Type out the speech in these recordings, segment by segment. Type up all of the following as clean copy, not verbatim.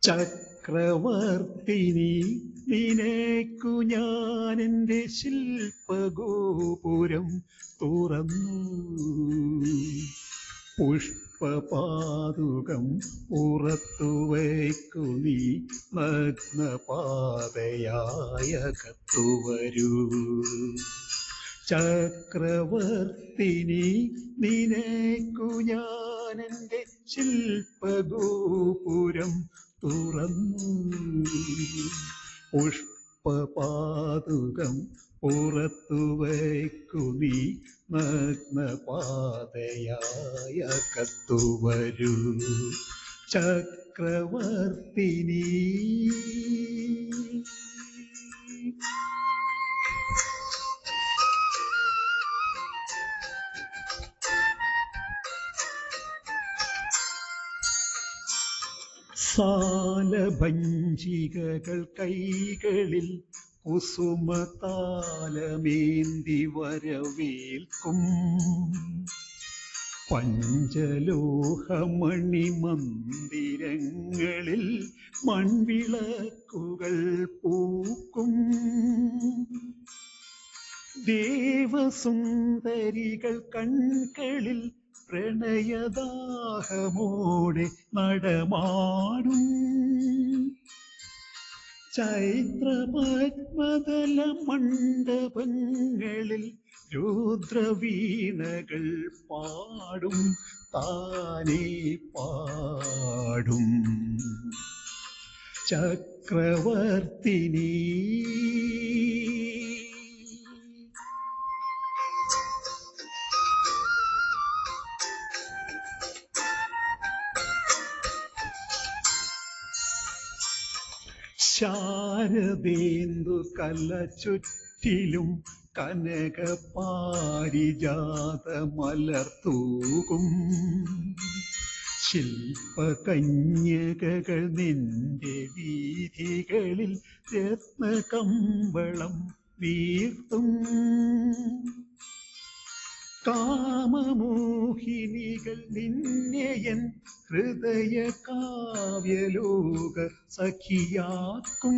ചക്രവർത്തിനി നിനക്കു ഞാനെൻ്റെ ശില്പഗോപുരം തുറന്നു. പുഷ്പപാദുകം പുറത്തു വയ്ക്കു നീ നഗ്നപാതയായ കത്തുവരൂ. ചക്രവർത്തിനി നിനക്കു ഞാനെൻ്റെ ശില്പഗോപുരം തുറന്നു. പുഷ്പപാദുകം പുറത്തു വയ്ക്കു നീ നഗ്നപാതയായ കത്തുവരൂ. ചക്രവർത്തിനി. സാലഭഞ്ജികകൾ കൈകളിൽ കുസുമതാലമേന്തി വരവേൽക്കും. പഞ്ചലോഹമണിമന്ദിരങ്ങളിൽ മൺവിളക്കുകൾ പൂക്കും. ദേവസുന്ദരികൾ കൺകളിൽ പ്രണയദാഹമോടെ നടമാടും. ചൈത്രപദ്മതല മണ്ഡപങ്ങളിൽ രുദ്രവീണകൾ പാടും. താനേ പാടും. ചക്രവർത്തിനി. ശാരദേന്ദു കല ചുറ്റിലും കനകപാരിജാത മലർത്തൂകും. ശില്പകന്യകകൾ നിന്റെ വീഥികളിൽ രത്നകമ്പളം വീർത്തും. കാമമോഹിനികൾ നിന്നെയൻ ഹൃദയ കാവ്യലോക സഖിയാക്കും.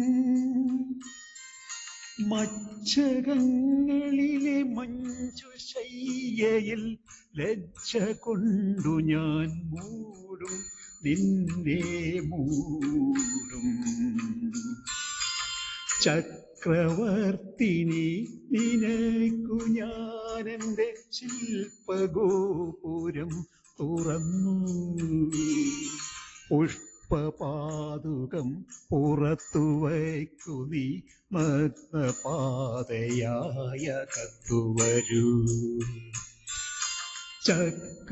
മച്ചകങ്ങളിലെ മഞ്ജുശയ്യയിൽ ലജ്ജ കൊണ്ടു ഞാൻ മൂടും. നിന്നെ മൂടും. ചക്രവർത്തിനി നിനക്കു ഞാനെൻ്റെ ശില്പഗോപുരം തുറന്നു. പുഷ്പപാദുകം പുറത്തു വയ്ക്കു നീ നഗ്നപാതയായ കത്തുവരൂ. ചക്രവർത്തിനി.